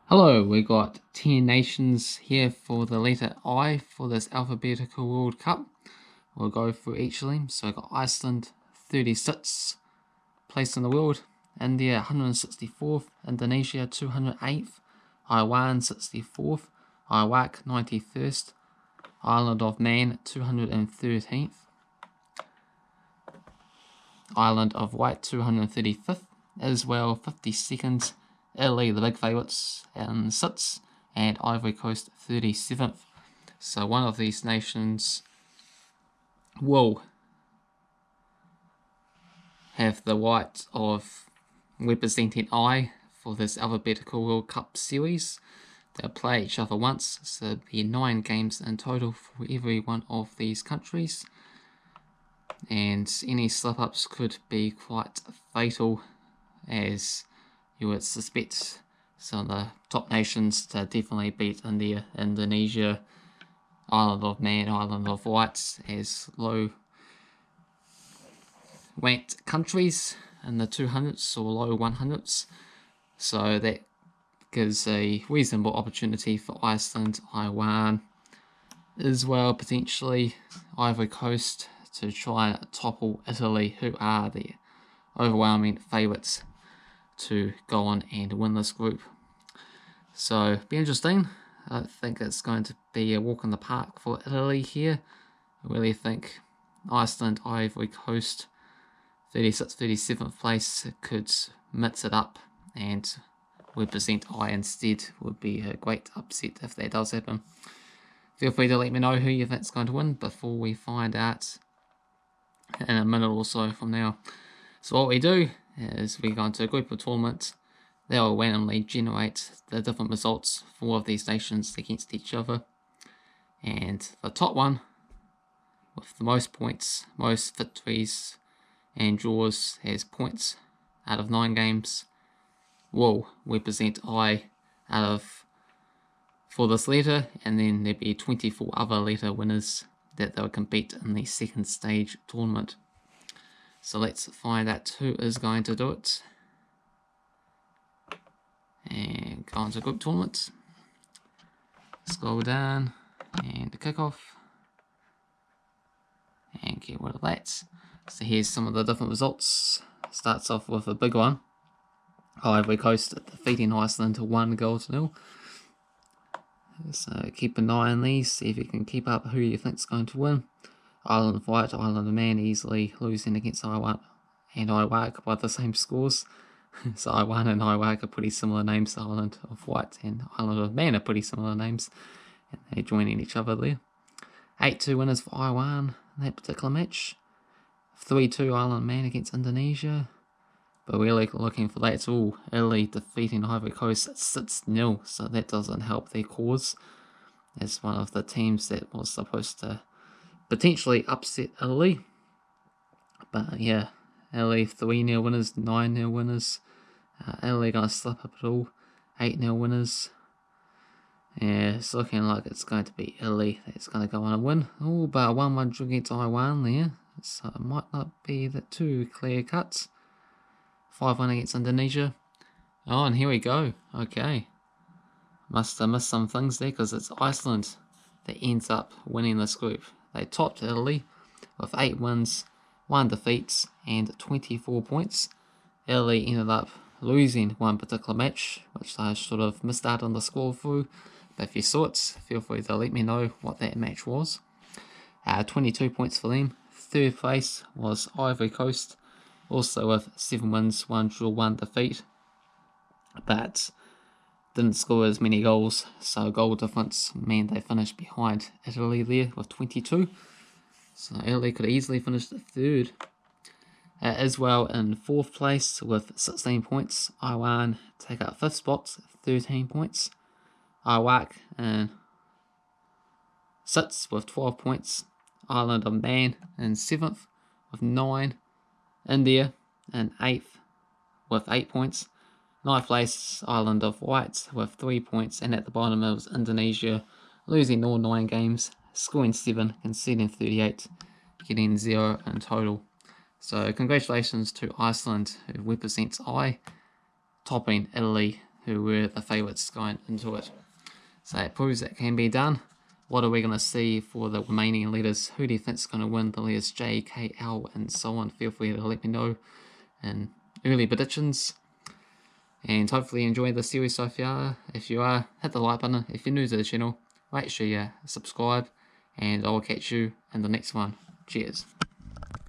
Hello, we got 10 nations here for the letter I for this alphabetical World Cup. We'll go through each of them. So we got Iceland, 36th place in the world, India 164th, Indonesia 208th, Taiwan 64th, Iraq 91st, Island of Man 213th, Island of Wright 235th, Israel 52nd, Italy, the big favourites, in 6th, and Ivorycoast 37th. So one of these nations will have the right of representing I for this alphabetical World Cup series. They'll play each other once, so there'll be 9 games in total for every one of these countries. And any slip-ups could be quite fatal, as you would suspect some of the top nations to definitely beat India, Indonesia, Island of Man, Island of Wright as low ranked countries in the 200s or low 100s. So that gives a reasonable opportunity for Iceland, Taiwan, Israel, potentially Ivorycoast, to try and topple Italy, who are the overwhelming favourites to go on and win this group. So, be interesting. I think it's going to be a walk in the park for Italy here. I really think Iceland, Ivorycoast, 36th, 37th place could mix it up and represent I instead. Would be a great upset if that does happen. Feel free to let me know who you think is going to win before we find out in a minute or so from now. So what we do is we go into a group of tournaments. They'll randomly generate the different results for all of these nations against each other. And the top one, with the most points, most victories and draws as points out of 9 games, will represent I for this letter, and then there'll be 24 other letter winners that they'll compete in the second stage tournament. So let's find out who is going to do it. And go on to group tournaments. Scroll down and the kickoff. And get rid of that. So here's some of the different results. Starts off with a big one. Ivorycoast defeating Iceland to 1-0. So keep an eye on these, see if you can keep up who you think is going to win. Island of Wright, Island of Man easily losing against Taiwan and Iraq by the same scores. So Taiwan and Iraq are pretty similar names. Island of Wright and Island of Man are pretty similar names, and they're joining each other there. 8-2 winners for Taiwan in that particular match. 3-2 Island of Man against Indonesia. But really looking for that, it's all Italy defeating Ivorycoast 6-0, so that doesn't help their cause. As one of the teams that was supposed to potentially upset Italy. But yeah, Italy 3-0 winners, 9-0 winners. Italy going to slip up at all, 8-0 winners. Yeah, it's looking like it's going to be Italy that's going to go on and win. Oh, but 1-1 against Taiwan there, so it might not be the too clear cuts. 5-1 against Indonesia. Oh, and here we go. Okay. Must have missed some things there, because it's Iceland that ends up winning this group. They topped Italy with 8 wins, 1 defeats, and 24 points. Italy ended up losing one particular match, which I should have missed out on the score through. But if you saw it, feel free to let me know what that match was. 22 points for them. Third place was Ivorycoast, also with 7 wins, 1 draw, 1 defeat. But didn't score as many goals, so goal difference meant they finished behind Italy there with 22. So Italy could easily finish the third. Israel in 4th place with 16 points. Iran take up 5th spot, 13 points. Iraq in 6th with 12 points. Island of Man in 7th with 9. India in 8th with 8 points. 9th place, Island of Wright with 3 points. And at the bottom it was Indonesia, losing all 9 games, scoring 7, conceding 38, getting 0 in total. So congratulations to Iceland, who represents I, topping Italy, who were the favourites going into it. So it proves that can be done. What are we going to see for the remaining letters? Who do you think is going to win the letters J, K, L, and so on? Feel free to let me know in early predictions. And hopefully you enjoy the series so far. If you are, hit the like button. If you're new to the channel, rate, share, subscribe, and I will catch you in the next one. Cheers.